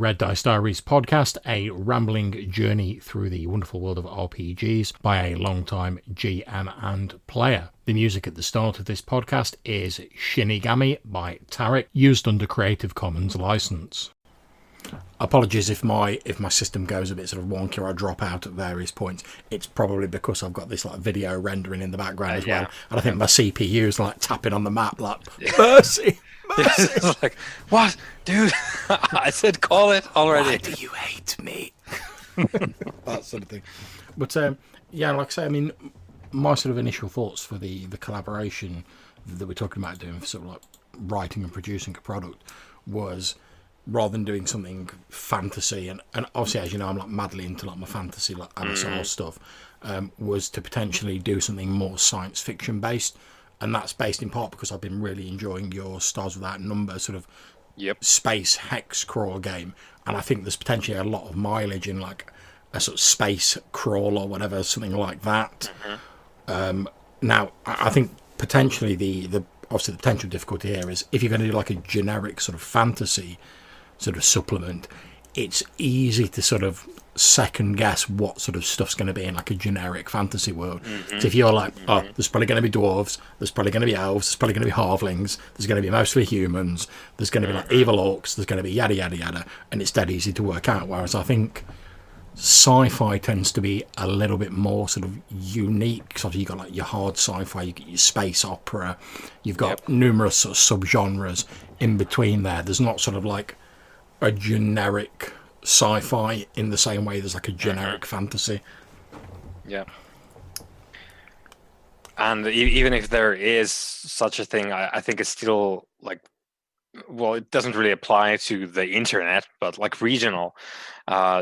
Red Dice Diaries podcast, a rambling journey through the wonderful world of RPGs by a long-time GM and player. The music at the start of this podcast is Shinigami by Tarek, used under Creative Commons license. Apologies if my system goes a bit sort of wonky or I drop out at various points. It's probably because I've got this like video rendering in the background as well, and I think my CPU is like tapping on the map like mercy. It's like, what, dude? I said call it already. Why do you hate me? That sort of thing. But yeah, like I say, I mean, my sort of initial thoughts for the collaboration that we're talking about doing for sort of like writing and producing a product was, rather than doing something fantasy, and obviously, as you know, I'm like madly into like my fantasy like MSR stuff, was to potentially do something more science fiction based. And that's based in part because I've been really enjoying your Stars Without Number sort of space hex crawl game. And I think there's potentially a lot of mileage in like a sort of space crawl or whatever, something like that. Now, I think potentially the potential difficulty here is if you're going to do like a generic sort of fantasy sort of supplement, it's easy to sort of second guess what sort of stuff's going to be in like a generic fantasy world. So if you're like, oh, there's probably going to be dwarves, there's probably going to be elves, there's probably going to be halflings, there's going to be mostly humans, there's going to be like evil orcs, there's going to be yada yada yada, and it's dead easy to work out. Whereas I think sci-fi tends to be a little bit more sort of unique. So you've got like your hard sci-fi, you get your space opera, you've got numerous sort of subgenres in between there. There's not sort of like a generic sci-fi in the same way there's like a generic fantasy. Yeah. And even if there is such a thing, I think it's still like, well, it doesn't really apply to the internet, but like regional.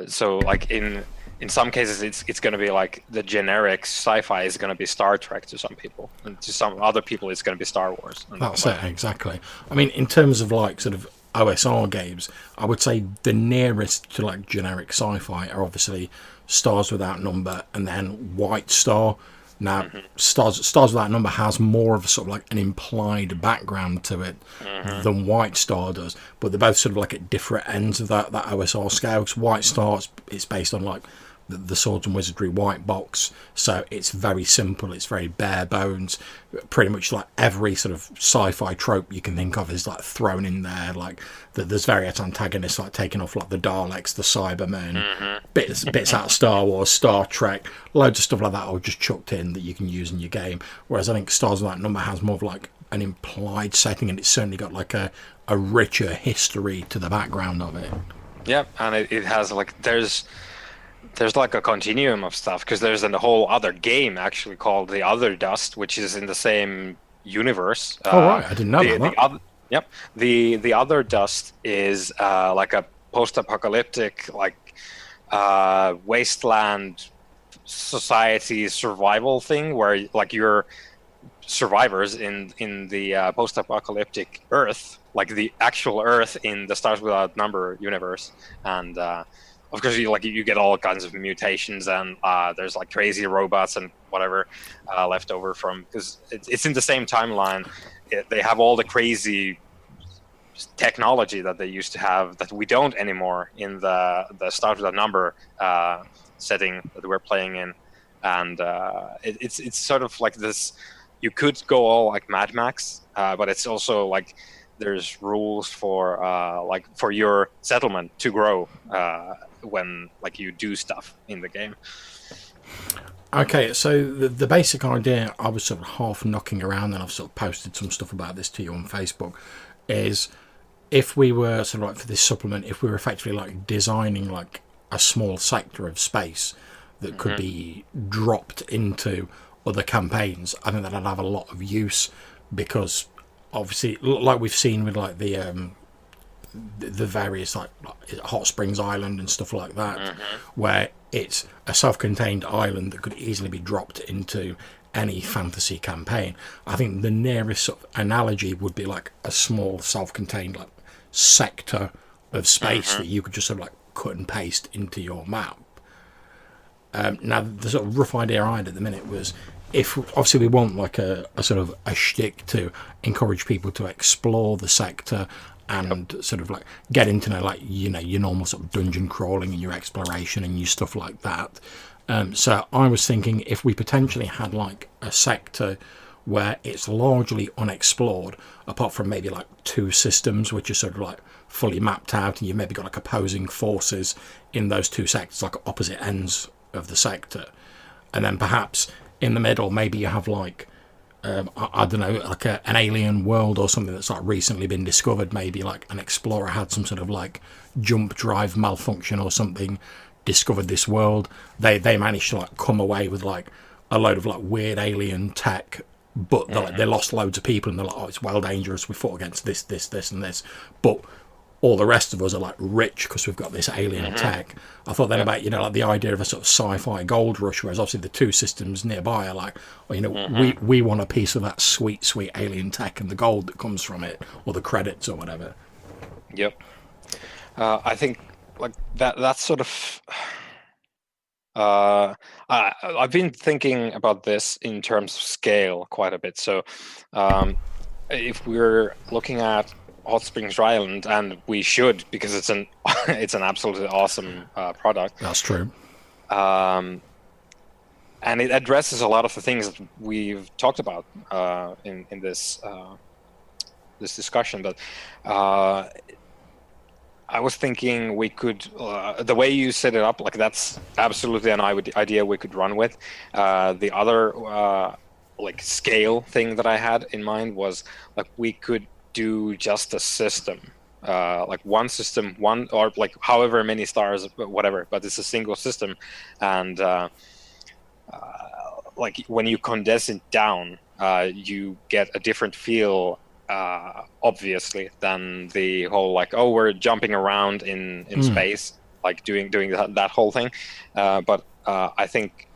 So like in some cases, it's going to be like the generic sci-fi is going to be Star Trek to some people, and to some other people, it's going to be Star Wars. That's it, exactly. I mean, in terms of like sort of OSR games, I would say the nearest to like generic sci-fi are obviously Stars Without Number and then White Star. Now, Stars Without Number has more of a sort of like an implied background to it than White Star does, but they're both sort of like at different ends of that OSR scale. White Star is based on like the Swords and Wizardry white box, so it's very simple, it's very bare bones. Pretty much like every sort of sci-fi trope you can think of is like thrown in there. Like there's various antagonists like taking off like the Daleks, the Cybermen, bits out of Star Wars, Star Trek, loads of stuff like that, or just chucked in that you can use in your game. Whereas I think Stars Without Number has more of like an implied setting, and it's certainly got like a richer history to the background of it. Yeah, and it has like there's like a continuum of stuff, because there's a whole other game actually called The Other Dust, which is in the same universe. Right, I didn't know that. The Other Dust is like a post-apocalyptic like wasteland society survival thing, where like you're survivors in the post-apocalyptic Earth, like the actual Earth in the Stars Without Number universe, and of course, you get all kinds of mutations, and there's like crazy robots and whatever left over from, because it's in the same timeline. They have all the crazy technology that they used to have that we don't anymore in the Start With a Number setting that we're playing in, and it's sort of like this. You could go all like Mad Max, but it's also like there's rules for for your settlement to grow when like you do stuff in the game. Okay, so the basic idea I was sort of half knocking around, and I've sort of posted some stuff about this to you on Facebook, is if we were sort of like for this supplement, if we were effectively like designing like a small sector of space that could be dropped into other campaigns, I think that'd have a lot of use, because obviously, like we've seen with like the various like Hot Springs Island and stuff like that, where it's a self-contained island that could easily be dropped into any fantasy campaign. I think the nearest sort of analogy would be like a small self-contained like sector of space that you could just sort of like cut and paste into your map. Now, the sort of rough idea I had at the minute was, if obviously we want like a sort of a shtick to encourage people to explore the sector and sort of like getting to know, like, you know, your normal sort of dungeon crawling and your exploration and your stuff like that. So I was thinking if we potentially had like a sector where it's largely unexplored, apart from maybe like 2 systems which are sort of like fully mapped out, and you've maybe got like opposing forces in those 2 sectors, like opposite ends of the sector. And then perhaps in the middle, maybe you have like, I don't know, like an alien world or something that's like recently been discovered. Maybe like an explorer had some sort of like jump drive malfunction or something, discovered this world. They managed to like come away with like a load of like weird alien tech, but they lost loads of people, and they're like, oh, it's well dangerous. We fought against this, and this, but all the rest of us are like rich because we've got this alien tech. I thought then about, you know, like the idea of a sort of sci-fi gold rush, whereas obviously the 2 systems nearby are like, well, you know, we want a piece of that sweet alien tech and the gold that comes from it, or the credits or whatever. Yep. I think like that's sort of. I've been thinking about this in terms of scale quite a bit. So, if we're looking at Hot Springs Dry Island, and we should, because it's an it's an absolutely awesome product. That's true. And it addresses a lot of the things that we've talked about in this this discussion. But I was thinking we could, the way you set it up, like that's absolutely an idea we could run with. The other like scale thing that I had in mind was like we could do just a system, like one system, one, or like however many stars, whatever, but it's a single system. And like when you condense it down, you get a different feel, obviously, than the whole like, oh, we're jumping around in space, like doing that whole thing. But I think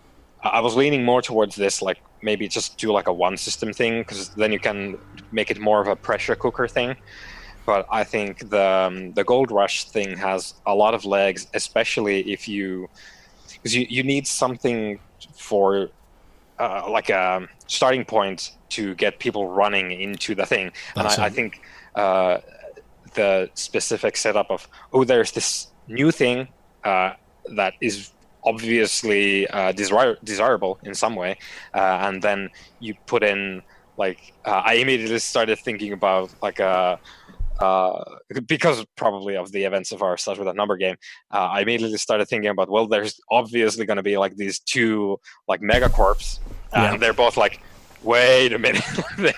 I was leaning more towards this, like maybe just do like a one system thing, because then you can make it more of a pressure cooker thing. But I think the Gold Rush thing has a lot of legs, especially if because you need something for like a starting point to get people running into the thing. And I think the specific setup of, oh, there's this new thing that is obviously desirable in some way, and then you put in like I immediately started thinking about like because probably of the events of our Start With a Number game, I immediately started thinking about, well, there's obviously going to be like these 2 like megacorps, and they're both like, wait a minute,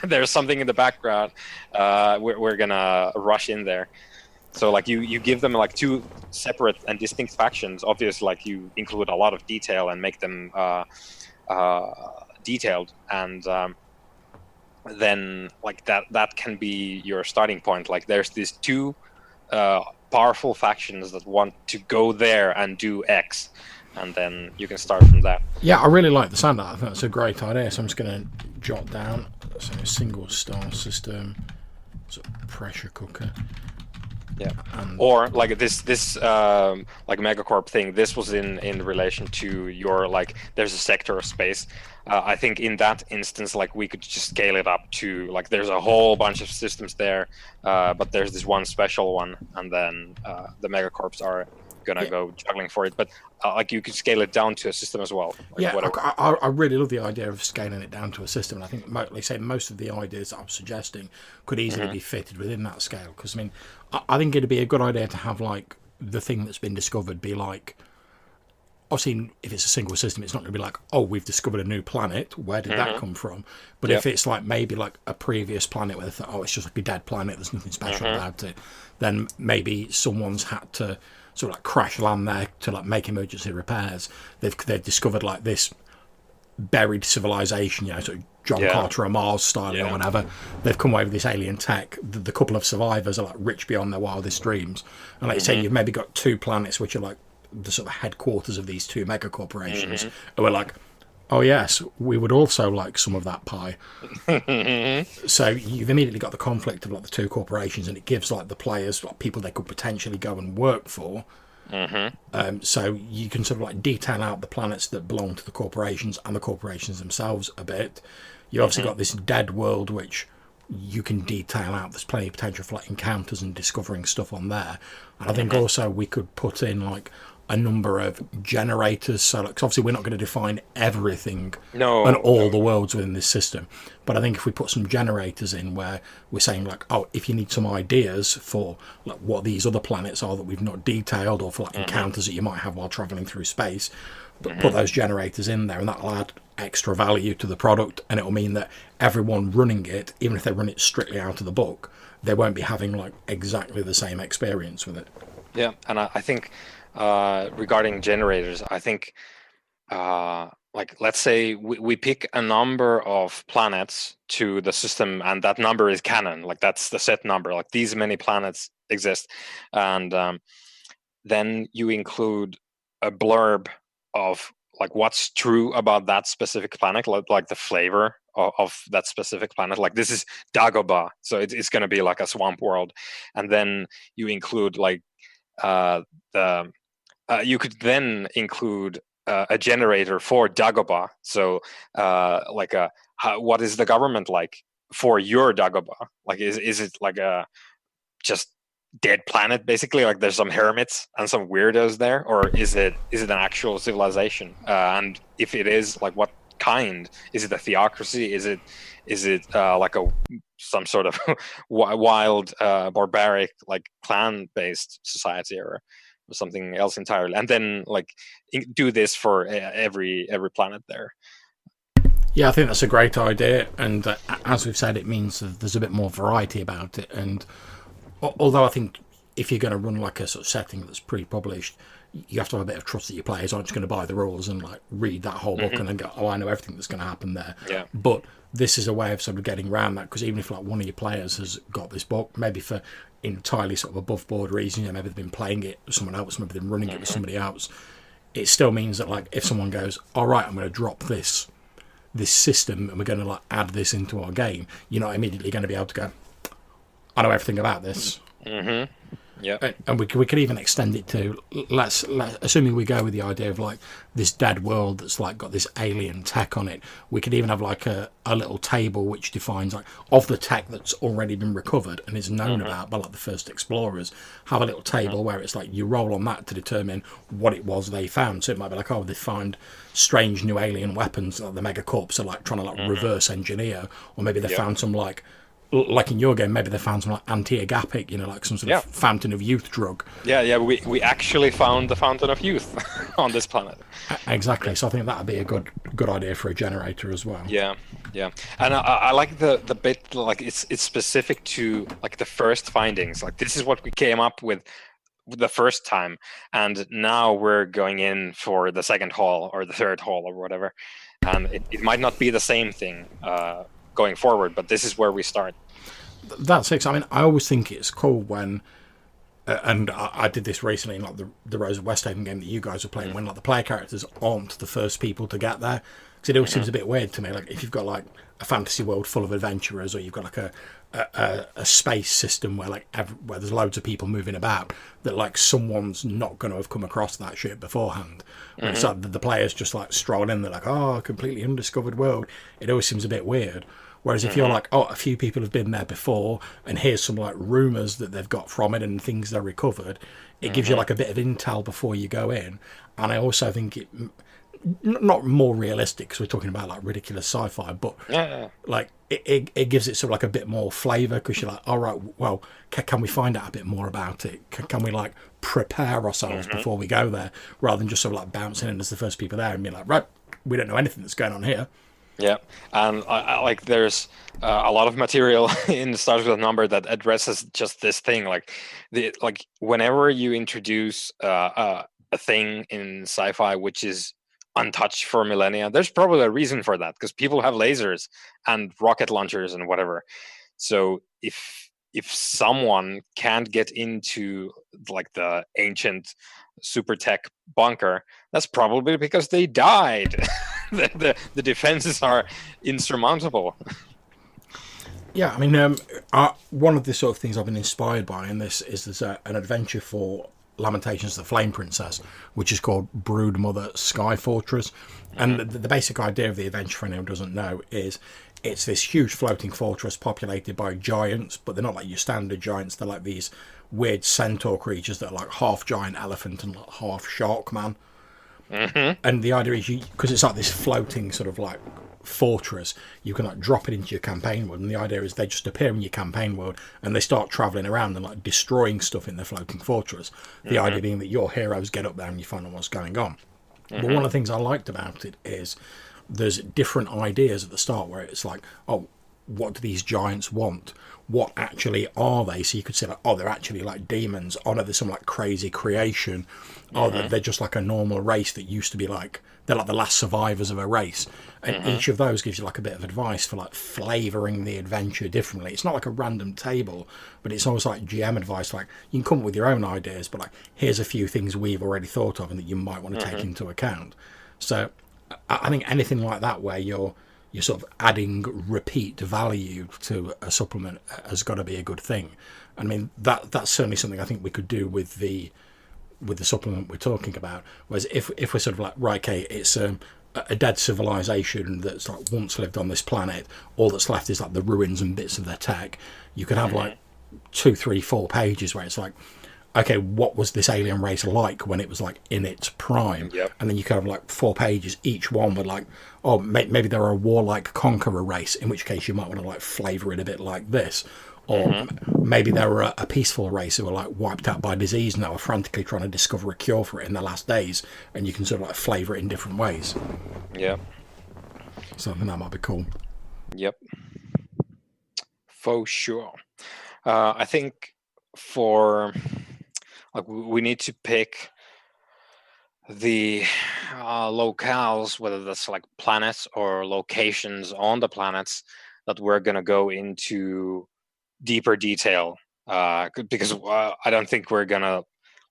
there's something in the background, we're gonna rush in there. So like you give them like 2 separate and distinct factions. Obviously, like you include a lot of detail and make them detailed, and then like that can be your starting point. Like there's these 2 powerful factions that want to go there and do X, and then you can start from that. Yeah, I really like the sound of that. I think that's a great idea. So I'm just going to jot down, so a single star system, sort of pressure cooker. Yeah, or like this like megacorp thing. This was in relation to your like. There's a sector of space. I think in that instance, like we could just scale it up to like there's a whole bunch of systems there, but there's this one special one, and then the megacorps are gonna go juggling for it. But like you could scale it down to a system as well. Like I really love the idea of scaling it down to a system. And I think, like I say, most of the ideas that I'm suggesting could easily be fitted within that scale. Because I mean, I think it'd be a good idea to have like the thing that's been discovered be like, obviously, if it's a single system, it's not going to be like, oh, we've discovered a new planet. Where did that come from? But if it's like maybe like a previous planet where they thought, oh, it's just like a dead planet, there's nothing special about it, then maybe someone's had to sort of like crash land there to like make emergency repairs. They've discovered like this buried civilization, you know, sort of John Carter or Mars style or whatever. They've come away with this alien tech. The couple of survivors are like rich beyond their wildest dreams. And like you say, you've maybe got 2 planets which are like the sort of headquarters of these 2 mega corporations, who are like, oh yes, we would also like some of that pie. So you've immediately got the conflict of like the 2 corporations, and it gives like the players like people they could potentially go and work for. So you can sort of like detail out the planets that belong to the corporations and the corporations themselves a bit. You obviously got this dead world which you can detail out. There's plenty of potential for like encounters and discovering stuff on there. And I think also we could put in like a number of generators. So like, 'cause obviously we're not going to define everything and all the worlds within this system. But I think if we put some generators in where we're saying like, oh, if you need some ideas for like what these other planets are that we've not detailed, or for like encounters that you might have while traveling through space, but put those generators in there, and that'll add extra value to the product, and it'll mean that everyone running it, even if they run it strictly out of the book, they won't be having like exactly the same experience with it. Yeah, and I think regarding generators, I think like let's say we pick a number of planets to the system, and that number is canon. Like that's the set number. Like these many planets exist, and then you include a blurb of like what's true about that specific planet, like the flavor of that specific planet. Like this is Dagobah, so it's going to be like a swamp world, and then you include like you could then include a generator for Dagobah. So like what is the government like for your Dagobah? Like is it like a just dead planet basically, like there's some hermits and some weirdos there, or is it an actual civilization, and if it is, like what kind? Is it a theocracy? Is it like some sort of wild barbaric like clan based society, or something else entirely? And then like do this for every planet there. Yeah, I think that's a great idea, and as we've said, it means that there's a bit more variety about it. And although I think if you're going to run like a sort of setting that's pre-published, you have to have a bit of trust that your players aren't just going to buy the rules and like read that whole book and then go, oh, I know everything that's going to happen there. Yeah. But this is a way of sort of getting around that, because even if like one of your players has got this book, maybe for entirely sort of above board reasons, you know, maybe they've been playing it with someone else, maybe they've been running it with somebody else, it still means that like if someone goes, all right, I'm going to drop this system and we're going to like add this into our game, you're not immediately going to be able to go, I know everything about this. Yeah, and we could even extend it to let's assuming we go with the idea of like this dead world that's like got this alien tech on it. We could even have like a little table which defines like of the tech that's already been recovered and is known about by like the first explorers. Have a little table where it's like you roll on that to determine what it was they found. So it might be like, oh, they find strange new alien weapons like the megacorps are like trying to like reverse engineer, or maybe they found some like in your game, maybe they found some like anti-agapic, you know, like some sort of fountain of youth drug. Yeah, we actually found the fountain of youth on this planet. Exactly. So I think that'd be a good idea for a generator as well. Yeah, and I like the bit like it's specific to like the first findings. Like this is what we came up with the first time, and now we're going in for the second haul or the third haul or whatever, and it might not be the same thing going forward, but this is where we start. That's it. I mean, I always think it's cool when, and I did this recently in like the Rose of Westhaven game that you guys were playing, when like the player characters aren't the first people to get there, because it always seems a bit weird to me. Like if you've got like a fantasy world full of adventurers, or you've got like a space system where like where there's loads of people moving about, that like someone's not going to have come across that shit beforehand. So the players just like stroll in, they're like, oh, a completely undiscovered world. It always seems a bit weird. Whereas if you're like, oh, a few people have been there before, and here's some like rumours that they've got from it and things they recovered, it gives you like a bit of intel before you go in. And I also think it, not more realistic because we're talking about like ridiculous sci-fi, but like it gives it sort of like a bit more flavour, because you're like, all right, well, can we find out a bit more about it? Can we like prepare ourselves before we go there, rather than just sort of like bouncing in as the first people there and being like, right, we don't know anything that's going on here. Yeah, and I like there's a lot of material in Stars with a Number that addresses just this thing. Like whenever you introduce a thing in sci-fi which is untouched for millennia, there's probably a reason for that, because people have lasers and rocket launchers and whatever. So if someone can't get into like the ancient super tech bunker, that's probably because they died. the defenses are insurmountable. Yeah, I mean, one of the sort of things I've been inspired by in this is there's an adventure for Lamentations of the Flame Princess, which is called Broodmother Sky Fortress. And the basic idea of the adventure, for anyone who doesn't know, is it's this huge floating fortress populated by giants, but they're not like your standard giants. They're like these weird centaur creatures that are like half giant elephant and like half shark man. And the idea is, because it's like this floating sort of like fortress, you can like drop it into your campaign world, and the idea is they just appear in your campaign world and they start traveling around and like destroying stuff in the floating fortress. The idea being that your heroes get up there and you find out what's going on. But one of the things I liked about it is there's different ideas at the start where it's like, oh, what do these giants want? What actually are they? So you could say like, oh, they're actually like demons. Oh no, there's some like crazy creation. Oh, they're just like a normal race that used to be like, they're like the last survivors of a race. And each of those gives you like a bit of advice for like flavouring the adventure differently. It's not like a random table, but it's almost like GM advice. Like, you can come up with your own ideas, but like, here's a few things we've already thought of and that you might want to take into account. So I think anything like that where you're sort of adding repeat value to a supplement has got to be a good thing. I mean, that's certainly something I think we could do with the supplement we're talking about. Whereas if we're sort of like, right, okay, it's a dead civilization that's like once lived on this planet, all that's left is like the ruins and bits of their tech, you could have like 2, 3, 4 pages where it's like, okay, what was this alien race like when it was like in its prime? And then you could have like 4 pages, each one with like, oh, maybe they're a warlike conqueror race, in which case you might want to like flavour it a bit like this. Or maybe they were a peaceful race who were like wiped out by disease and they were frantically trying to discover a cure for it in their last days, and you can sort of like flavour it in different ways. So I think that might be cool. For sure. I think for like, we need to pick the locales, whether that's like planets or locations on the planets, that we're going to go into deeper detail, because I don't think we're going to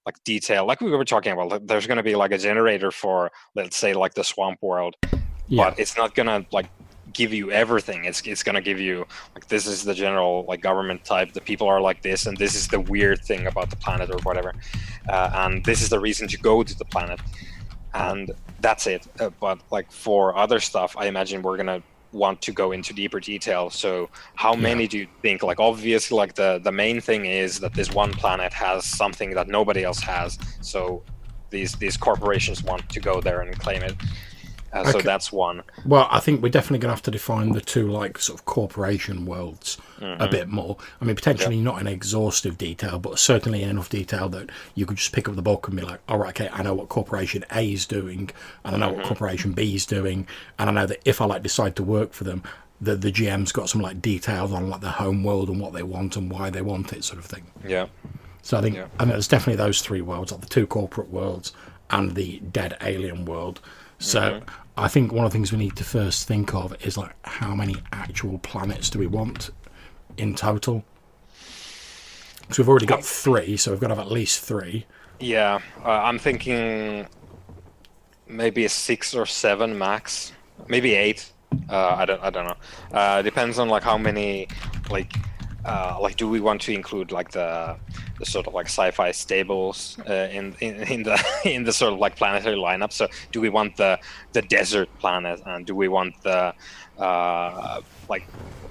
like detail, like we were talking about, there's going to be like a generator for, let's say, like the swamp world, but it's not going to like give you everything. It's going to give you like, this is the general like government type, the people are like this, and this is the weird thing about the planet or whatever, and this is the reason to go to the planet, and that's it. But like for other stuff, I imagine we're going to want to go into deeper detail. So how many do you think? Like, obviously, like the main thing is that this one planet has something that nobody else has, so these corporations want to go there and claim it. So that's one. Well, I think we're definitely going to have to define the two like sort of corporation worlds a bit more. I mean, potentially not in exhaustive detail, but certainly in enough detail that you could just pick up the book and be like, all right, okay, I know what corporation A is doing, and I know what corporation B is doing, and I know that if I like decide to work for them, the GM's got some like details on like their home world and what they want and why they want it, sort of thing. So I think there's definitely those 3 worlds, like the 2 corporate worlds and the dead alien world. So I think one of the things we need to first think of is like, how many actual planets do we want in total? Because we've already got 3, so we've got to have at least 3. I'm thinking maybe a 6 or 7 max, maybe 8. I don't know. Depends on like how many like do we want to include like the sort of like sci-fi stables in the sort of like planetary lineup? So do we want the desert planet, and do we want the like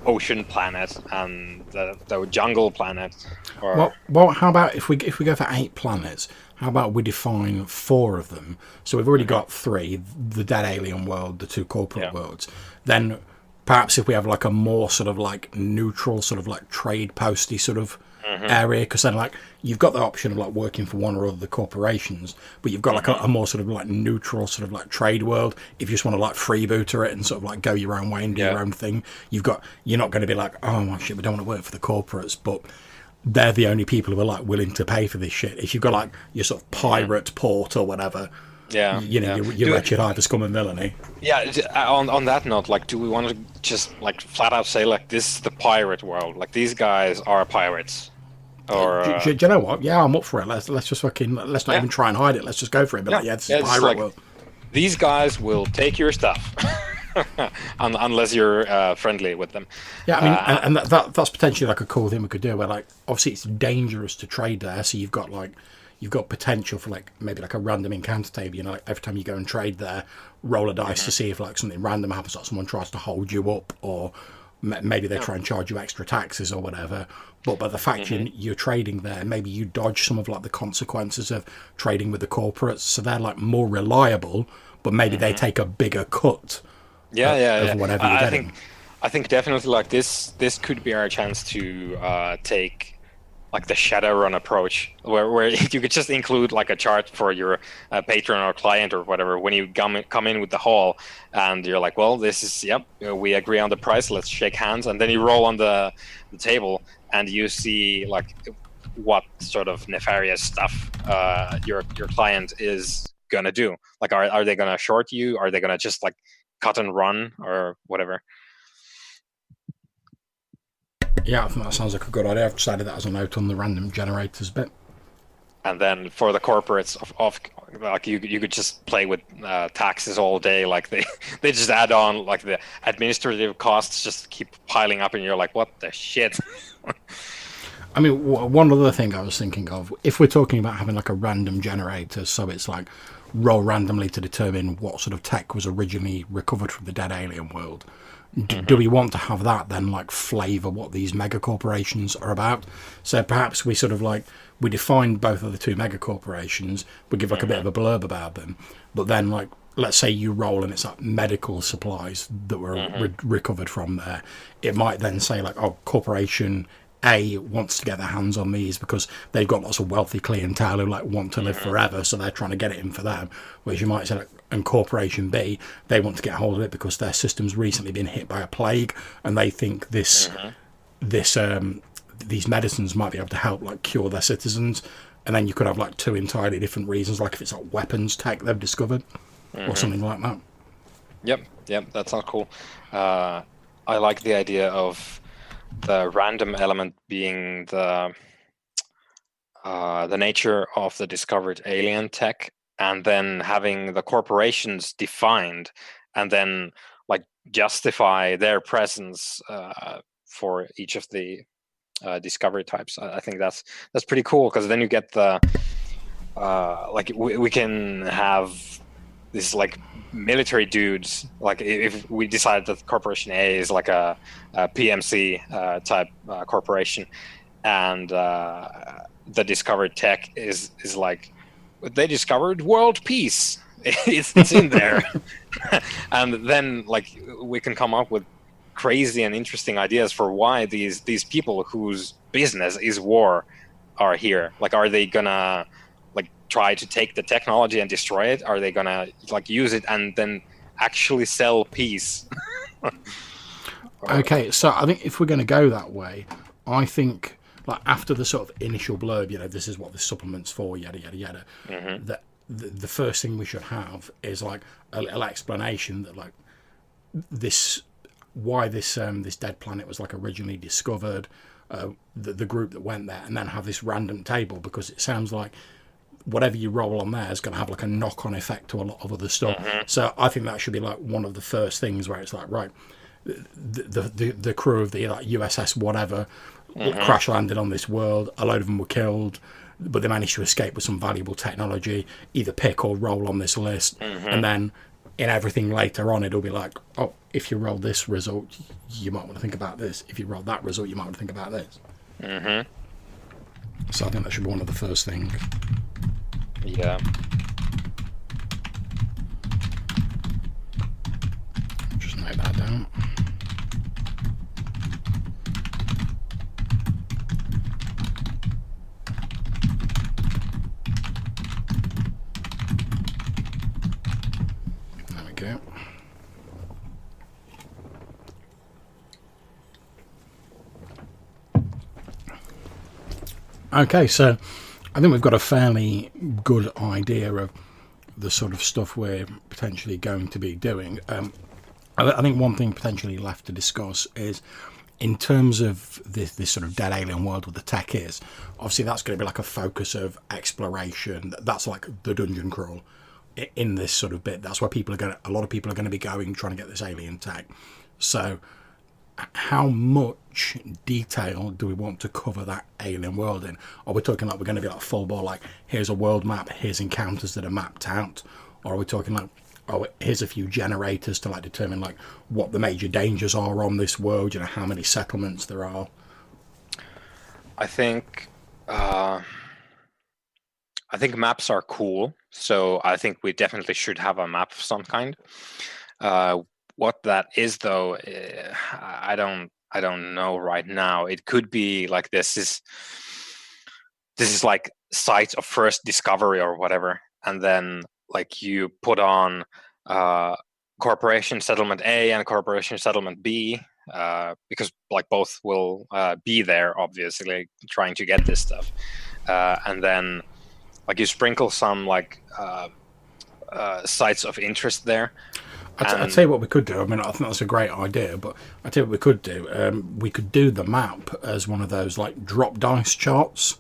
ocean planet and the jungle planet? Or well, how about if we go for 8 planets? How about we define 4 of them? So we've already got 3: the dead alien world, the 2 corporate worlds. Then perhaps if we have like a more sort of like neutral, sort of like trade posty sort of area, because then like you've got the option of like working for one or other of the corporations, but you've got like a more sort of like neutral sort of like trade world. If you just want to like freebooter it and sort of like go your own way and do your own thing, you're not going to be like, oh my shit, we don't want to work for the corporates, but they're the only people who are like willing to pay for this shit. If you've got like your sort of pirate port or whatever, you're wretched high for scum and villainy. On that note, like, do we want to just like flat out say like, this is the pirate world, like these guys are pirates? Or do you know what? Yeah, I'm up for it. Let's just fucking, let's not even try and hide it. Let's just go for it. But like, this is pirate like, world. These guys will take your stuff. Unless you're friendly with them. Yeah, I mean, and that's potentially like a cool thing we could do, where like, obviously it's dangerous to trade there, so you've got like, you've got potential for like maybe like a random encounter table. You know, like every time you go and trade there, roll a dice to see if like something random happens, like someone tries to hold you up, or maybe they try and charge you extra taxes or whatever. But by the fact you're trading there, maybe you dodge some of like the consequences of trading with the corporates, so they're like more reliable, but maybe they take a bigger cut of whatever you're getting. I think definitely like this could be our chance to take like the Shadowrun approach, where you could just include like a chart for your patron or client or whatever when you come in with the haul, and you're like, well, this is we agree on the price, let's shake hands, and then you roll on the table and you see like what sort of nefarious stuff your client is gonna do. Like, are they gonna short you? Are they gonna just like cut and run or whatever? Yeah, I think that sounds like a good idea. I've decided that as a note on the random generators bit. And then for the corporates, of like you could just play with taxes all day. Like they just add on like the administrative costs just keep piling up, and you're like, what the shit? I mean, one other thing I was thinking of, if we're talking about having like a random generator, so it's like roll randomly to determine what sort of tech was originally recovered from the dead alien world. Do we want to have that then like flavour what these mega corporations are about? So perhaps we sort of like, we define both of the two mega corporations, we give like a bit of a blurb about them, but then like, let's say you roll and it's like medical supplies that were recovered from there. It might then say like, oh, corporation A wants to get their hands on these because they've got lots of wealthy clientele who like want to live forever, so they're trying to get it in for them. Whereas you might say like, and corporation B, they want to get hold of it because their system's recently been hit by a plague, and they think these medicines might be able to help like cure their citizens. And then you could have like two entirely different reasons, like if it's like weapons tech they've discovered or something like that. Yep, that sounds cool. I like the idea of the random element being the nature of the discovered alien tech, and then having the corporations defined, and then like justify their presence for each of the discovery types. I think that's pretty cool, because then you get the like we can have this like military dudes, like if we decide that corporation A is like a PMC type corporation, and the discovered tech is like, they discovered world peace. It's in there. And then like we can come up with crazy and interesting ideas for why these people whose business is war are here. Like, are they gonna like try to take the technology and destroy it? Are they gonna like use it and then actually sell peace? Okay, so I think if we're going to go that way, I think like after the sort of initial blurb, you know, this is what this supplement's for, yada yada yada, that the first thing we should have is like a little explanation that like this, why this dead planet was like originally discovered, the group that went there, and then have this random table, because it sounds like whatever you roll on there is going to have like a knock-on effect to a lot of other stuff. So I think that should be like one of the first things where it's like, right, the crew of the like USS whatever crash landed on this world, a load of them were killed, but they managed to escape with some valuable technology. Either pick or roll on this list, and then in everything later on it'll be like, oh, if you roll this result you might want to think about this, if you roll that result you might want to think about this. So I think that should be one of the first things. Yeah. Just note that down. There we go. Okay, so I think we've got a fairly good idea of the sort of stuff we're potentially going to be doing. I think one thing potentially left to discuss is, in terms of this sort of dead alien world where the tech is, obviously that's going to be like a focus of exploration. That's like the dungeon crawl in this sort of bit. That's where a lot of people are going to be going, trying to get this alien tech. So how much detail do we want to cover that alien world in? Are we talking like we're going to be like full ball, like here's a world map, here's encounters that are mapped out, or are we talking like, oh, here's a few generators to like determine like what the major dangers are on this world, you know, how many settlements there are? I think maps are cool, so I think we definitely should have a map of some kind. What that is, though, I don't know right now. It could be like this is like sites of first discovery or whatever, and then like you put on corporation settlement A and corporation settlement B, because like both will be there, obviously, trying to get this stuff, and then like you sprinkle some like sites of interest there. I'd tell you what we could do. I mean, I think that's a great idea, but I'd tell you what we could do. We could do the map as one of those like drop dice charts.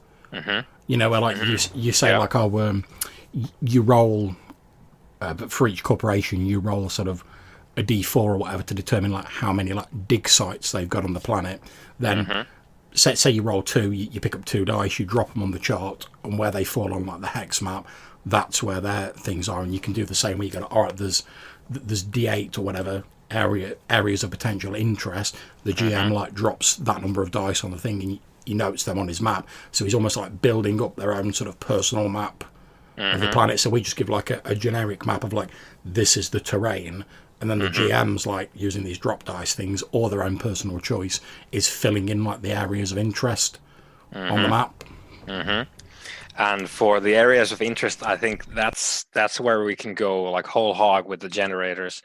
You know, where like you say like, oh, you roll, but for each corporation you roll sort of a D4 or whatever to determine like how many like dig sites they've got on the planet. Then say you roll 2, you pick up 2 dice, you drop them on the chart, and where they fall on like the hex map, that's where their things are. And you can do the same where you go, all right, there's D8 or whatever areas of potential interest. The GM like drops that number of dice on the thing, and he notes them on his map. So he's almost like building up their own sort of personal map of the planet. So we just give like a generic map of like, this is the terrain, and then the GM's like using these drop dice things or their own personal choice is filling in like the areas of interest on the map. And for the areas of interest, I think that's where we can go like whole hog with the generators,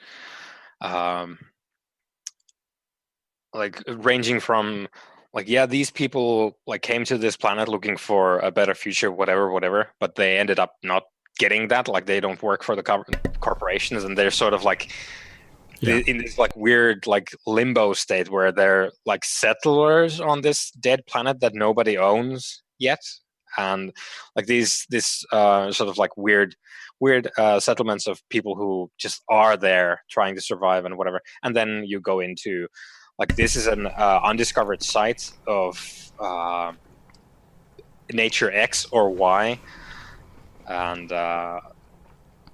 like ranging from like, yeah, these people like came to this planet looking for a better future, whatever, but they ended up not getting that. Like they don't work for the corporations, and they're sort of like in this like weird like limbo state where they're like settlers on this dead planet that nobody owns yet. And like this sort of like weird settlements of people who just are there trying to survive and whatever. And then you go into like, this is an undiscovered site of nature X or Y, and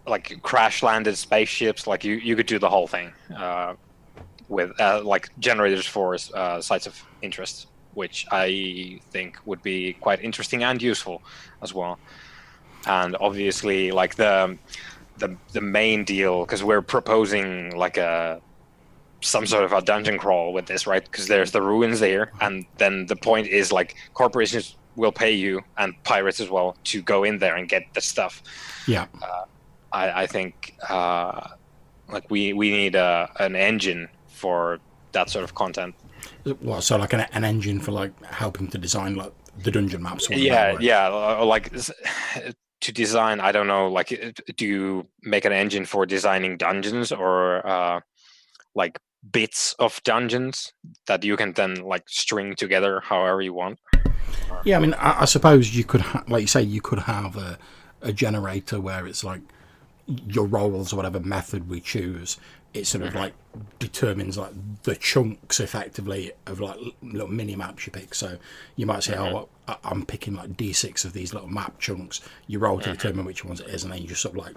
like crash landed spaceships. Like you could do the whole thing with like generators for sites of interest, which I think would be quite interesting and useful as well. And obviously, like the main deal, because we're proposing like some sort of a dungeon crawl with this, right? Because there's the ruins there, and then the point is like corporations will pay you, and pirates as well, to go in there and get the stuff. Yeah. I think like we need an engine for that sort of content. Well, so like an engine for like helping to design like the dungeon maps. Like to design, I don't know, like do you make an engine for designing dungeons, or like bits of dungeons that you can then like string together however you want? Yeah, I mean, I suppose you could like you say, you could have a generator where it's like your rolls or whatever method we choose, it sort of like determines like the chunks effectively of like little mini maps you pick. So you might say, oh, I'm picking like D6 of these little map chunks. You roll to determine which ones it is, and then you just sort of like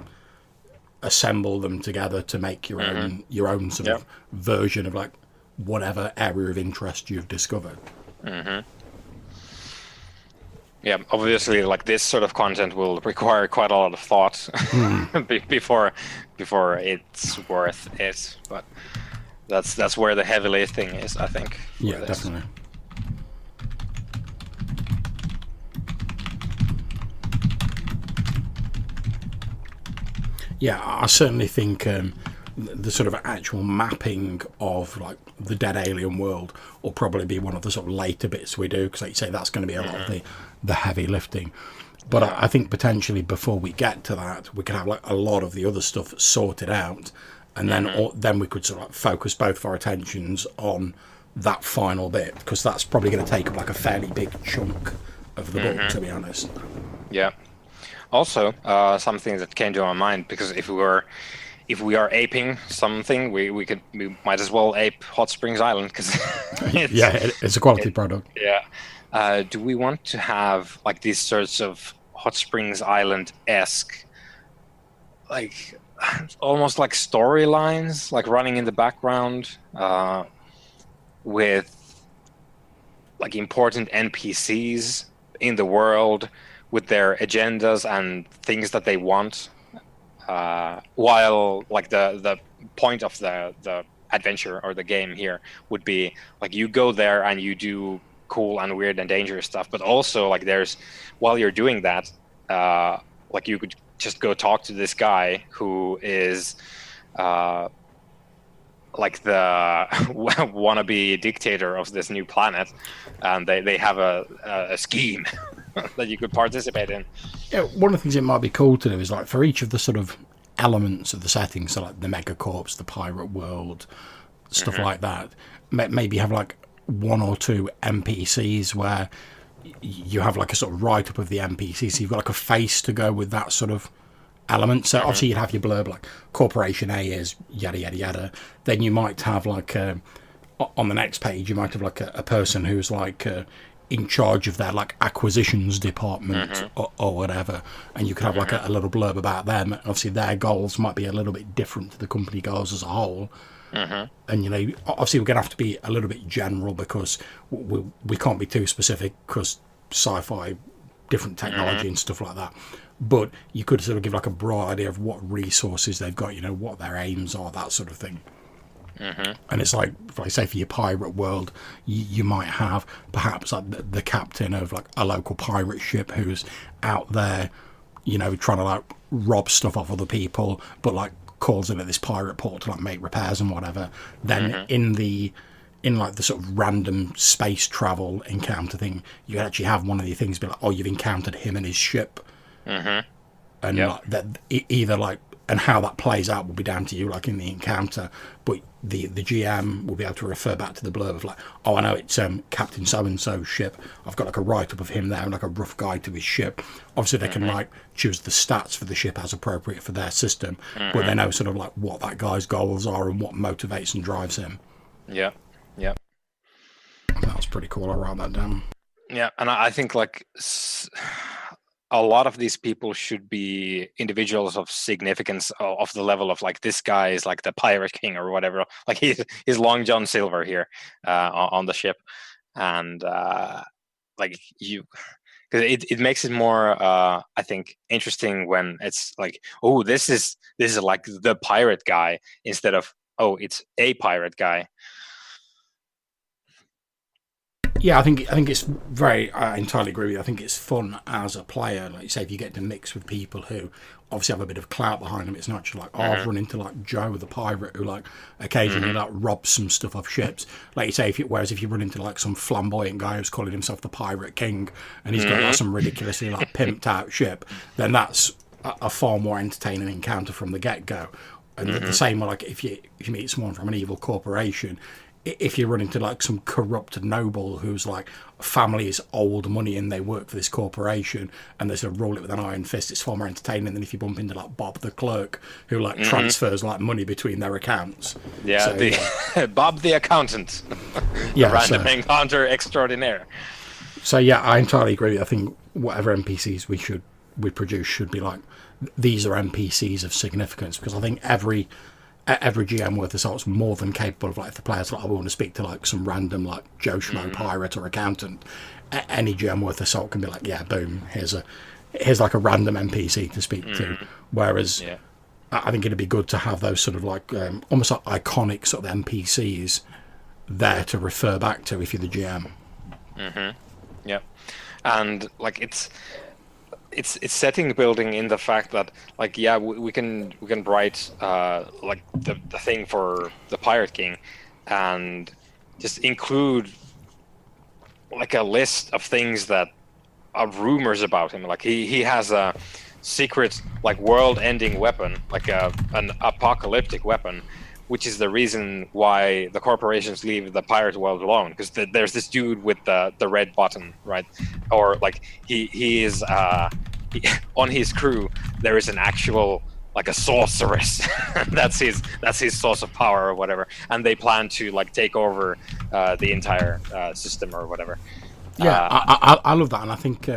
assemble them together to make your own sort of version of like whatever area of interest you've discovered. Yeah, obviously, like this sort of content will require quite a lot of thought before it's worth it. But that's where the heavy lifting is, I think. Yeah, definitely. Yeah, I certainly think the sort of actual mapping of like the dead alien world will probably be one of the sort of later bits we do, because like you say, that's going to be a lot of the heavy lifting. But I think potentially before we get to that, we could have like a lot of the other stuff sorted out, and then we could sort of like focus both of our attentions on that final bit, because that's probably going to take up like a fairly big chunk of the book, to be honest. Yeah. Also, something that came to my mind, because if we were if we are aping something, we might as well ape Hot Springs Island, because it's a quality product. Yeah. Do we want to have like these sorts of Hot Springs Island-esque, like almost like storylines, like running in the background, with like important NPCs in the world with their agendas and things that they want, while like the point of the adventure or the game here would be like you go there and you do cool and weird and dangerous stuff, but also like there's, while you're doing that, like you could just go talk to this guy who is like the wannabe dictator of this new planet, and they have a scheme that you could participate in. Yeah, one of the things it might be cool to do is like for each of the sort of elements of the setting, so like the megacorps, the pirate world, stuff like that, maybe have like one or two NPCs where you have like a sort of write-up of the NPCs, so you've got like a face to go with that sort of element. So obviously you'd have your blurb like Corporation A is yada yada yada. Then you might have like on the next page you might have like a person who's like in charge of their like acquisitions department or whatever, and you could have like a little blurb about them. Obviously their goals might be a little bit different to the company goals as a whole. And you know, obviously we're going to have to be a little bit general because we can't be too specific because sci-fi, different technology and stuff like that. But you could sort of give like a broad idea of what resources they've got, you know, what their aims are, that sort of thing. And it's like say for your pirate world, you might have perhaps like the captain of like a local pirate ship who's out there, you know, trying to like rob stuff off other people, but like calls in at this pirate port to like make repairs and whatever. Then in like the sort of random space travel encounter thing, you actually have one of the things be like, oh, you've encountered him and his ship. And like that, either like, and how that plays out will be down to you, like in the encounter. But the GM will be able to refer back to the blurb of like, oh, I know it's Captain so and so's ship. I've got like a write up of him there, and like a rough guide to his ship. Obviously, they can like choose the stats for the ship as appropriate for their system, but they know sort of like what that guy's goals are and what motivates and drives him. Yeah. That was pretty cool. I wrote that down. Yeah, and I think like a lot of these people should be individuals of significance, of the level of like this guy is like the pirate king or whatever. Like he's Long John Silver here on the ship, and like you, because it makes it more I think interesting when it's like, oh, this is like the pirate guy instead of, oh, it's a pirate guy. Yeah, I think it's very. I entirely agree with you. I think it's fun as a player. Like you say, if you get to mix with people who obviously have a bit of clout behind them, it's not just like, oh, I've run into like Joe the pirate who like occasionally like robs some stuff off ships. Like you say, whereas if you run into like some flamboyant guy who's calling himself the Pirate King and he's got like some ridiculously like pimped out ship, then that's a far more entertaining encounter from the get go. And the same way, like if you meet someone from an evil corporation, if you run into like some corrupt noble who's like family's old money and they work for this corporation and they sort of rule it with an iron fist, it's far more entertaining than if you bump into like Bob the clerk who like transfers like money between their accounts. Yeah, so, Bob the accountant. Yeah, random encounter extraordinaire. So yeah, I entirely agree. I think whatever NPCs we produce should be like, these are NPCs of significance, because I think every GM worth of salt's more than capable of, like, if the player's like, I want to speak to like some random like Joe Schmo pirate or accountant, any GM worth of salt can be like, yeah, boom, here's like a random NPC to speak to. Whereas I think it'd be good to have those sort of like almost like iconic sort of NPCs there to refer back to if you're the GM. Yeah, and like it's setting building in the fact that like, yeah, we can write like the thing for the Pirate King and just include like a list of things that are rumors about him. Like he has a secret like world-ending weapon, like an apocalyptic weapon, which is the reason why the corporations leave the pirate world alone, because there's this dude with the red button, right? Or like he is on his crew there is an actual like a sorceress. That's his source of power or whatever, and they plan to like take over the entire system or whatever. Yeah, I love that, and I think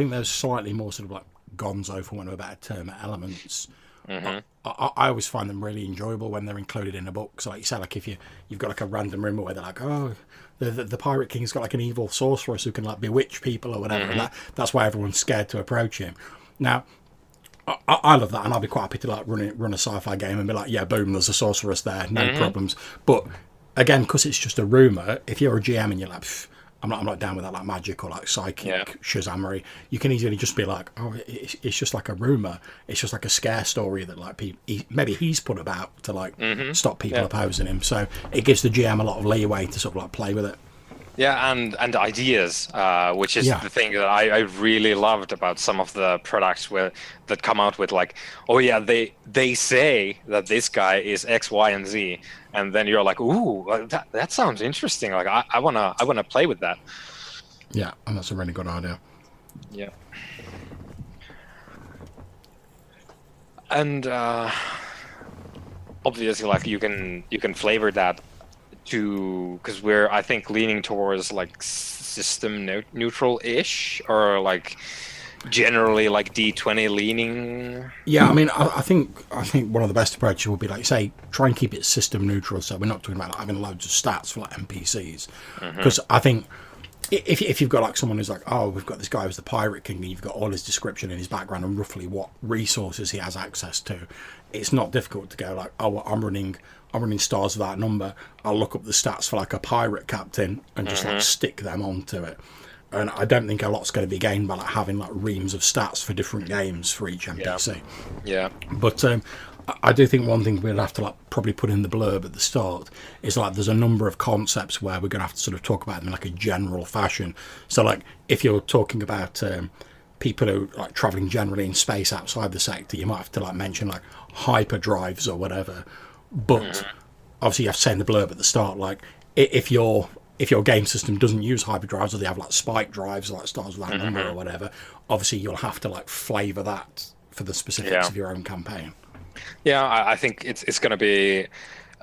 there's slightly more sort of like gonzo, for want of a better term, elements. I always find them really enjoyable when they're included in a book. So, like you said, like if you've got like a random rumor where they're like, oh, the Pirate King's got like an evil sorceress who can like bewitch people or whatever, and that's why everyone's scared to approach him. Now, I love that, and I'll be quite happy to like run a sci-fi game and be like, yeah, boom, there's a sorceress there, no problems. But again, because it's just a rumor, if you're a GM and you're like, I'm not down with that, like magic or like psychic shazamery, you can easily just be like, oh, it's just like a rumor, it's just like a scare story that like maybe he's put about to like stop people opposing him. So it gives the GM a lot of leeway to sort of like play with it. Yeah, and ideas, which is the thing that I really loved about some of the products that come out with like, oh yeah, they say that this guy is X, Y, and Z, and then you're like, ooh, that sounds interesting. Like I wanna play with that. Yeah, and that's a really good idea. Yeah. And obviously, like you can flavor that because we're I think leaning towards like system neutral-ish, or like generally like D20 leaning. Yeah, I mean, I think one of the best approaches would be like, say, try and keep it system neutral, so we're not talking about like, having loads of stats for like NPCs, because I think if you've got like someone who's like, oh, we've got this guy who's the Pirate King, and you've got all his description and his background and roughly what resources he has access to, it's not difficult to go like, oh, well, I'm running stars without number. I'll look up the stats for like a pirate captain and just like stick them onto it. And I don't think a lot's going to be gained by like having like reams of stats for different games for each NPC. Yeah. But I do think one thing we'll have to like probably put in the blurb at the start is like there's a number of concepts where we're going to have to sort of talk about them in like a general fashion. So like if you're talking about people who are like traveling generally in space outside the sector, you might have to like mention like hyperdrives or whatever. But obviously you have to say in the blurb at the start, like if your game system doesn't use hyperdrives, or they have like spike drives like stars without number or whatever, obviously you'll have to like flavour that for the specifics of your own campaign. Yeah, I think it's going to be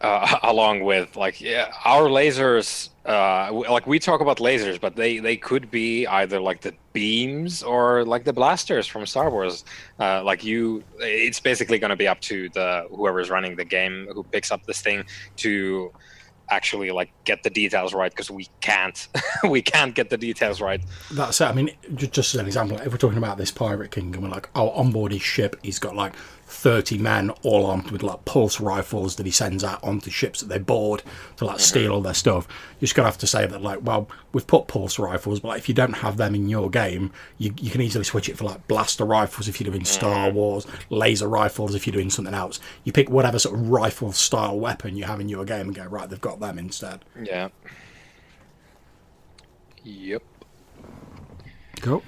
along with like our lasers. Like we talk about lasers, but they could be either like the beams or like the blasters from Star Wars. It's basically going to be up to whoever's running the game, who picks up this thing, to actually like get the details right, because we can't get the details right. That's it. I mean, just as an example, if we're talking about this Pirate King and we're like, oh, on board his ship he's got like 30 men all armed with like pulse rifles that he sends out onto ships that they board to like steal all their stuff, you're just gonna have to say that like, well, we've put pulse rifles, but like, if you don't have them in your game, you can easily switch it for like blaster rifles if you're doing Star Wars, laser rifles if you're doing something else. You pick whatever sort of rifle style weapon you have in your game and go, right, they've got them instead. Yeah. Yep. Cool.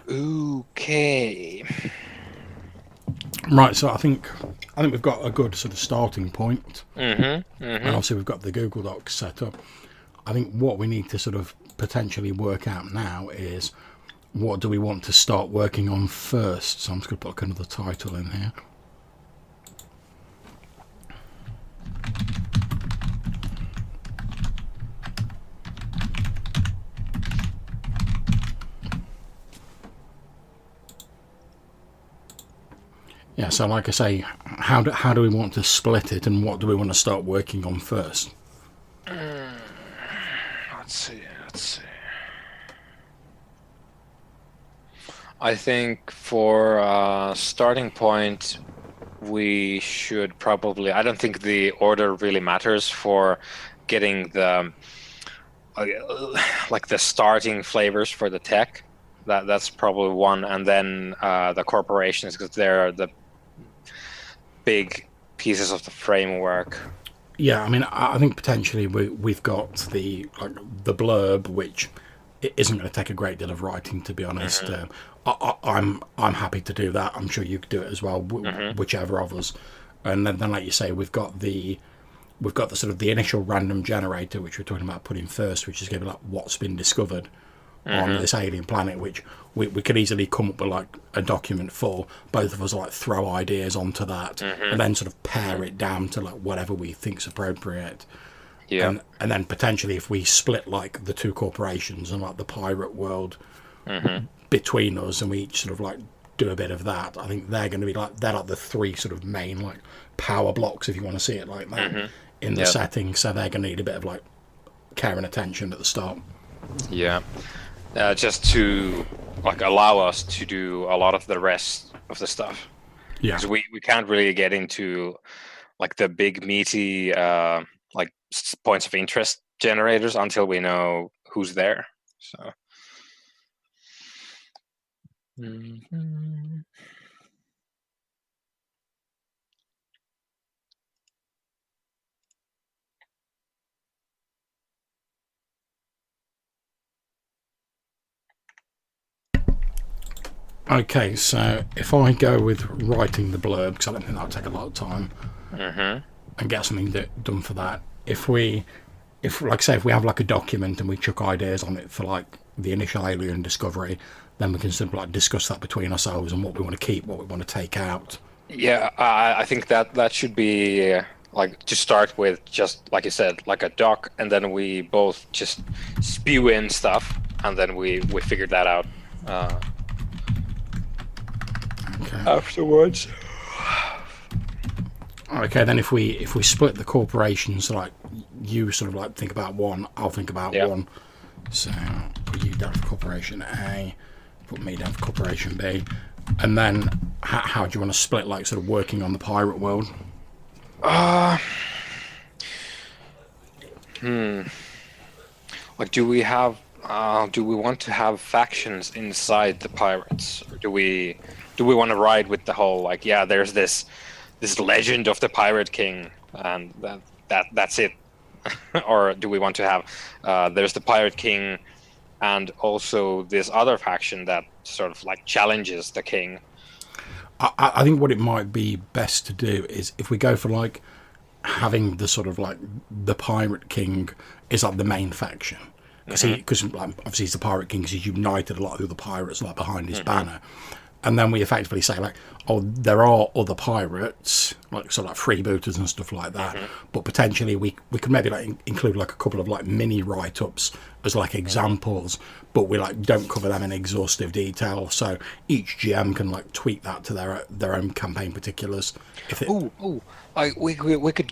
Okay. Right, so I think we've got a good sort of starting point. And obviously we've got the Google Docs set up. I think what we need to sort of potentially work out now is what do we want to start working on first. So I'm just going to put another title in here. Yeah, so like I say, how do we want to split it, and what do we want to start working on first? Let's see. I think for starting point, we should probably, I don't think the order really matters for getting the like the starting flavors for the tech. That's probably one, and then the corporations, because they're the big pieces of the framework. Yeah, I mean, I think potentially we've got the blurb, which it isn't going to take a great deal of writing, to be honest. I'm happy to do that. I'm sure you could do it as well, whichever of us. And then, like you say, we've got the sort of the initial random generator, which we're talking about putting first, which is going to be like what's been discovered. on Mhm. this alien planet, which we could easily come up with like a document for. Both of us like throw ideas onto that, and then sort of pare it down to like whatever we think's appropriate. Yeah. And then potentially if we split like the two corporations and like the pirate world between us, and we each sort of like do a bit of that, I think they're going to be like they're like the three sort of main like power blocks, if you want to see it like that, in the Yeah. setting. So they're going to need a bit of like care and attention at the start. Yeah. Just to like allow us to do a lot of the rest of the stuff. Yeah. Because we can't really get into like the big meaty like points of interest generators until we know who's there. So. Mhm. Okay, so if I go with writing the blurb, because I don't think that'll take a lot of time, and get something done for that. If like say, if we have like a document and we chuck ideas on it for like the initial alien discovery, then we can simply like discuss that between ourselves and what we want to keep, what we want to take out. Yeah, I think that should be like to start with, just like you said, like a doc, and then we both just spew in stuff, and then we figure that out afterwards. Okay, then if we split the corporations, so like you sort of like think about one, I'll think about one. So put you down for corporation A, put me down for corporation B, and then how do you want to split like sort of working on the pirate world? Like, do we want to have factions inside the pirates, or do we want to ride with the whole like, yeah, there's this legend of the Pirate King, and that's it? Or do we want to have there's the Pirate King, and also this other faction that sort of like challenges the king? I think what it might be best to do is if we go for like having the sort of like the Pirate King is like the main faction, because like, obviously he's the Pirate King, because he's united a lot of the other pirates like behind his banner. And then we effectively say like, oh, there are other pirates, like sort of like freebooters and stuff like that. But potentially we could maybe like include like a couple of like mini write-ups as like examples, but we like don't cover them in exhaustive detail. So each GM can like tweak that to their own campaign particulars. We could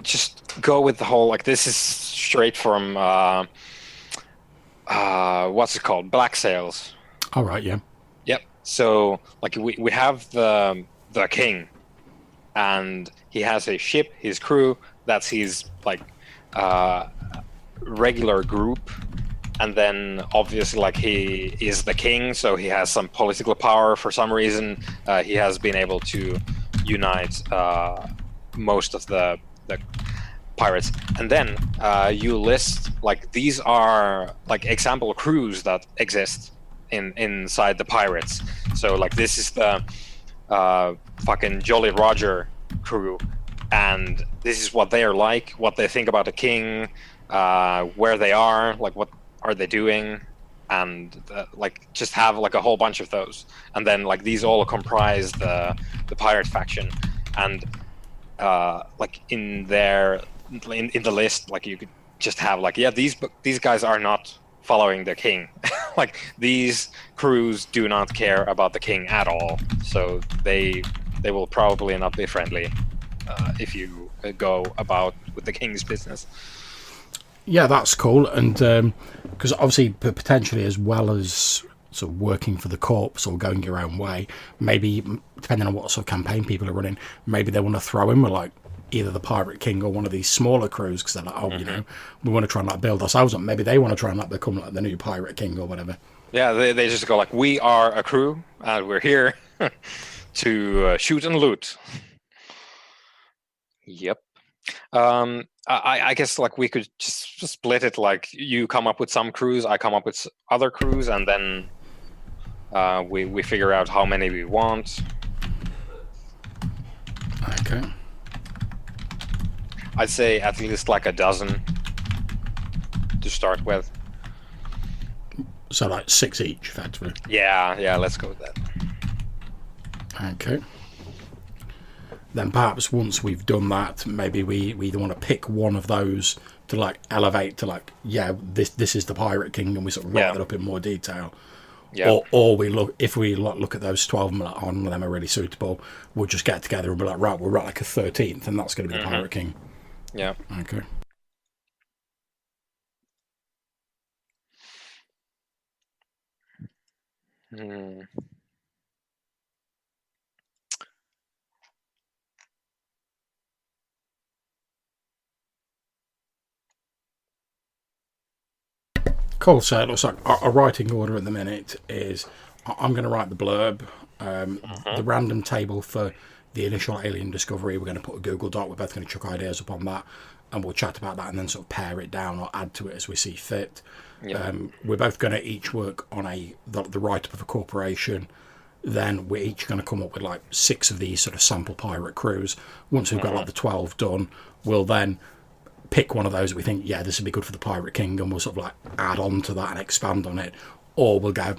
just go with the whole like, this is straight from what's it called, Black Sails. All right, yeah. Yep. So like we have the king, and he has a ship, his crew, that's his like regular group, and then obviously like he is the king, so he has some political power for some reason. He has been able to unite most of the pirates, and then you list like these are like example crews that exist inside the pirates. So like this is the fucking Jolly Roger crew, and this is what they are like, what they think about the king, where they are, like what are they doing, and like just have like a whole bunch of those, and then like these all comprise the pirate faction, and like in there in the list, like you could just have like, yeah, these guys are not following the king. Like these crews do not care about the king at all, so they will probably not be friendly if you go about with the king's business. Yeah, that's cool. And because obviously potentially, as well as sort of working for the corpse or going your own way, maybe depending on what sort of campaign people are running, maybe they want to throw in with like either the Pirate King or one of these smaller crews, because they're like, oh, you know, we want to try and like build ourselves up. Maybe they want to try and like become like the new Pirate King or whatever. Yeah, they just go like, we are a crew and we're here to shoot and loot. Yep. I guess like we could just split it, like you come up with some crews, I come up with other crews, and then we figure out how many we want. Okay. I'd say at least like a dozen to start with. So like 6 each, effectively. Yeah, let's go with that. Okay. Then perhaps once we've done that, maybe we either want to pick one of those to like elevate to like, yeah, this is the Pirate King, and we sort of write that up in more detail. Yeah. Or we look, if we look at those 12 and we're like, oh, none of them are really suitable, we'll just get together and be like, right, we'll write like a 13th, and that's going to be the Pirate King. Yeah. Okay. Cool. So it looks like our writing order at the minute is I'm going to write the blurb, the random table for the initial alien discovery. We're going to put a Google Doc. We're both going to chuck ideas up on that, and we'll chat about that and then sort of pare it down or add to it as we see fit. Yeah. We're both going to each work on the write-up of a corporation. Then we're each going to come up with like 6 of these sort of sample pirate crews. Once we've got like the 12 done, we'll then pick one of those that we think, yeah, this would be good for the Pirate King, and we'll sort of like add on to that and expand on it. Or we'll go,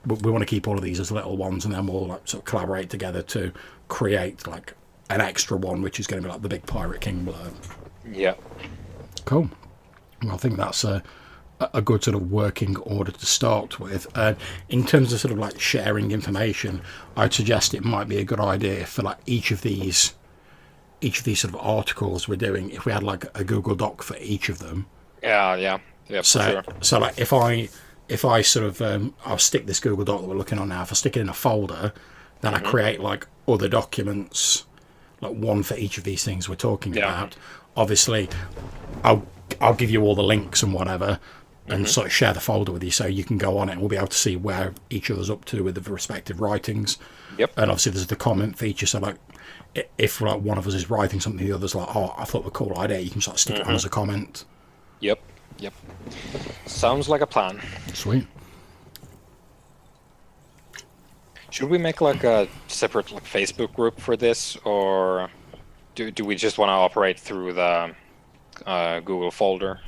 we want to keep all of these as little ones, and then we'll like sort of collaborate together to create like an extra one, which is going to be like the big Pirate King blurb. Yeah. Cool. Well, I think that's a good sort of working order to start with. In terms of sort of like sharing information, I'd suggest it might be a good idea for like each of these sort of articles we're doing, if we had like a Google Doc for each of them. Yeah, So like if I sort of I'll stick this Google Doc that we're looking on now, if I stick it in a folder, then I create like other documents, like one for each of these things we're talking about. Obviously, I'll give you all the links and whatever, and sort of share the folder with you, so you can go on it and we'll be able to see where each other's up to with the respective writings. Yep. And obviously there's the comment feature, so like if like one of us is writing something, the other's like, oh, I thought it was a cool idea, you can sort of stick it on as a comment. Yep. Sounds like a plan. Sweet. Should we make like a separate like Facebook group for this, or do we just want to operate through the Google folder?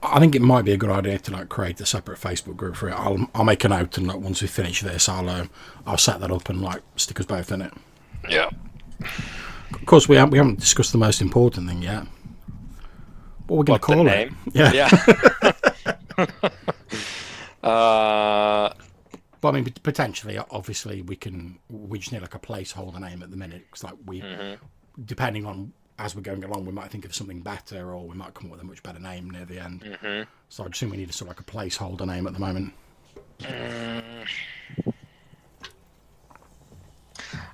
I think it might be a good idea to like create a separate Facebook group for it. I'll make a note, and like once we finish this, I'll set that up and like stick us both in it. Yeah. Of course, we haven't discussed the most important thing yet. What we're going to call the it? name? Yeah. But I mean, potentially, obviously, we just need like a placeholder name at the minute, because like depending on as we're going along, we might think of something better, or we might come up with a much better name near the end. So I just think we need a sort of like a placeholder name at the moment.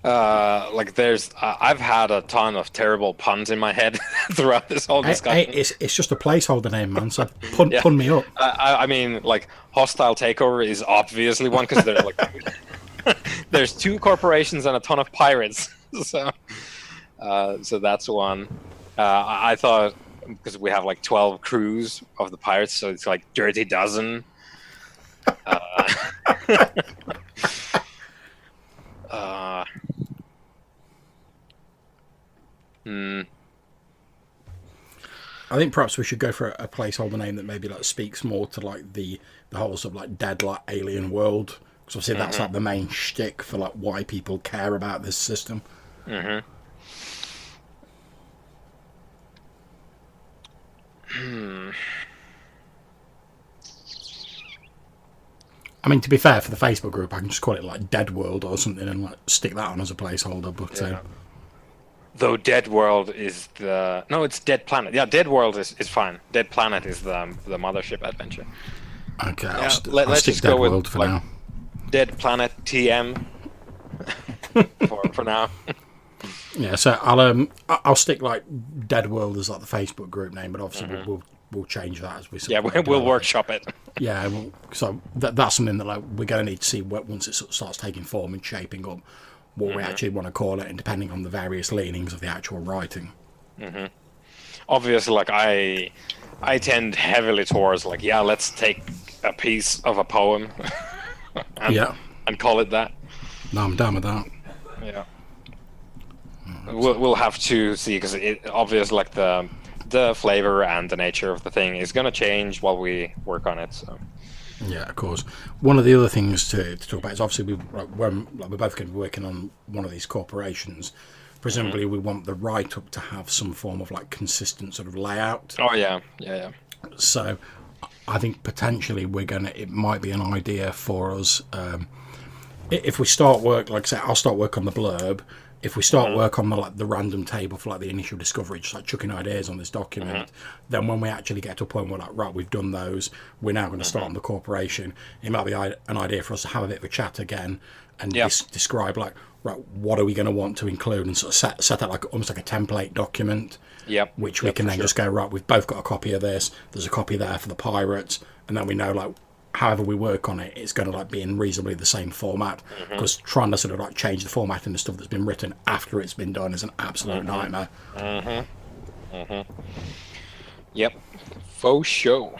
Like I've had a ton of terrible puns in my head throughout this whole discussion. Hey, it's just a placeholder name, man. So pun me up. I mean, like hostile takeover is obviously one, because they're like there's 2 corporations and a ton of pirates. So that's one. I thought, because we have like 12 crews of the pirates, so it's like Dirty Dozen. I think perhaps we should go for a placeholder name that maybe like speaks more to like the whole sort of like dead like alien world, because obviously that's like the main shtick for like why people care about this system. I mean, to be fair, for the Facebook group, I can just call it like Dead World or something and like stick that on as a placeholder. But though Dead World is it's Dead Planet. Yeah, Dead World is fine. Dead Planet is the mothership adventure. Okay, Yeah, I'll stick Dead World for now. Dead Planet TM for now. Yeah, so I'll stick like Dead World as like the Facebook group name, but obviously we'll change that as we. Yeah, we'll workshop it. Yeah, so that's something that like we're going to need to see once it sort of starts taking form and shaping up what we actually want to call it, and depending on the various leanings of the actual writing. Obviously, like I tend heavily towards like, let's take a piece of a poem and call it that. No, I'm down with that. Yeah. We'll have to see, because it obviously like the flavor and the nature of the thing is going to change while we work on it. So Yeah, of course. One of the other things to talk about is obviously we're both going to be working on one of these corporations. Presumably, we want the write-up to have some form of like consistent sort of layout. Oh yeah. So, I think potentially it might be an idea for us. If we start work, like I say, I'll start work on the blurb. If we start work on the random table for like the initial discovery, just like chucking ideas on this document, then when we actually get to a point where like, right, we've done those, we're now going to start on the corporation. It might be an idea for us to have a bit of a chat again and describe like, right, what are we going to want to include, and sort of set out like almost like a template document. Which we can then just go, right, we've both got a copy of this. There's a copy there for the pirates, and then we know like, however we work on it, it's going to like be in reasonably the same format, because trying to sort of like change the format in the stuff that's been written after it's been done is an absolute nightmare. Yep, faux show.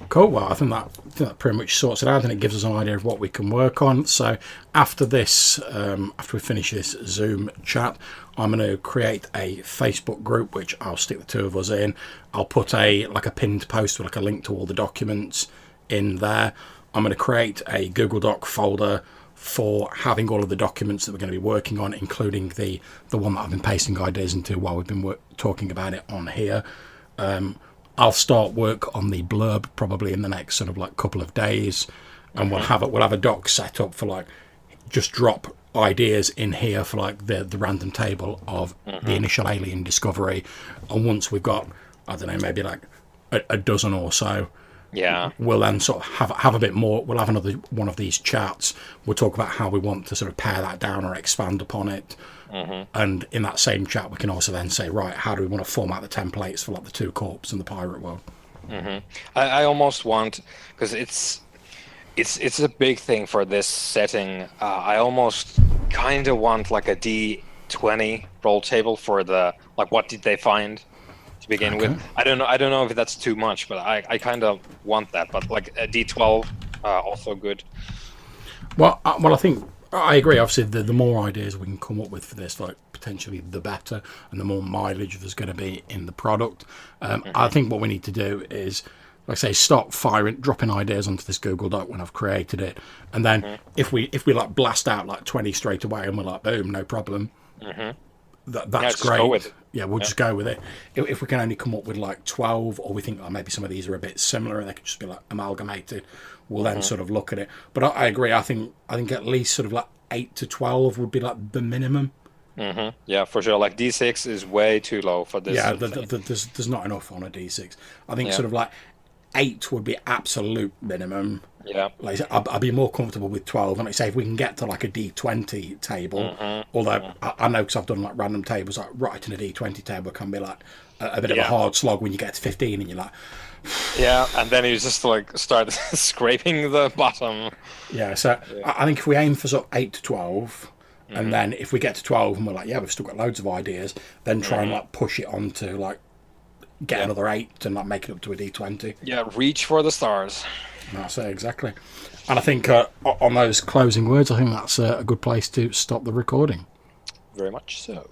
Cool. Well, I think that pretty much sorts it out, and it gives us an idea of what we can work on. So after this, after we finish this Zoom chat, I'm going to create a Facebook group, which I'll stick the two of us in. I'll put a pinned post with like a link to all the documents in there. I'm going to create a Google Doc folder for having all of the documents that we're going to be working on, including the one that I've been pasting ideas into while we've been talking about it on here. I'll start work on the blurb probably in the next sort of like couple of days, and we'll have a doc set up for like just drop ideas in here for like the random table of the initial alien discovery, and once we've got, I don't know, maybe like a dozen or so, we'll then sort of have a bit more. We'll have another one of these chats. We'll talk about how we want to sort of pare that down or expand upon it. And in that same chat, we can also then say, right, how do we want to format the templates for like the two corps and the pirate world? I almost want, because it's a big thing for this setting. I almost kind of want like a D20 roll table for the like what did they find to begin with. I don't know if that's too much, but I kind of want that. But like a D12, also good. Well, I think I agree. Obviously, the more ideas we can come up with for this, like potentially the better, and the more mileage there's going to be in the product. I think what we need to do is, like I say, start dropping ideas onto this Google Doc when I've created it, and then if we like blast out like 20 straight away, and we're like, boom, no problem. That's great. Go with it. Yeah, we'll just go with it. If we can only come up with like 12, or we think maybe some of these are a bit similar and they could just be like amalgamated, we'll then sort of look at it. But I agree. I think at least sort of like 8 to 12 would be like the minimum. Yeah, for sure. Like D6 is way too low for this. Yeah, there's not enough on a D6. I think sort of like 8 would be absolute minimum. Yeah, like I'd be more comfortable with 12. And like say if we can get to like a D20 table, although I know because I've done like random tables, like writing a D20 table can be like a bit of a hard slog when you get to 15 and you're like. Yeah, and then you just like start scraping the bottom. Yeah, so I think if we aim for sort of 8 to 12, and then if we get to 12 and we're like, yeah, we've still got loads of ideas, then try and like push it on to like get another 8 and like make it up to a D20. Yeah, reach for the stars. That's it, exactly. And I think on those closing words, I think that's a good place to stop the recording. Very much so.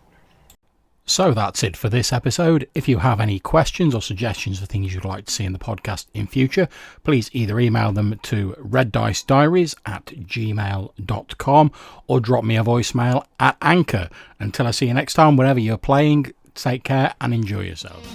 So that's it for this episode. If you have any questions or suggestions for things you'd like to see in the podcast in future, please either email them to reddicediaries@gmail.com or drop me a voicemail at Anchor. Until I see you next time, wherever you're playing, take care and enjoy yourselves.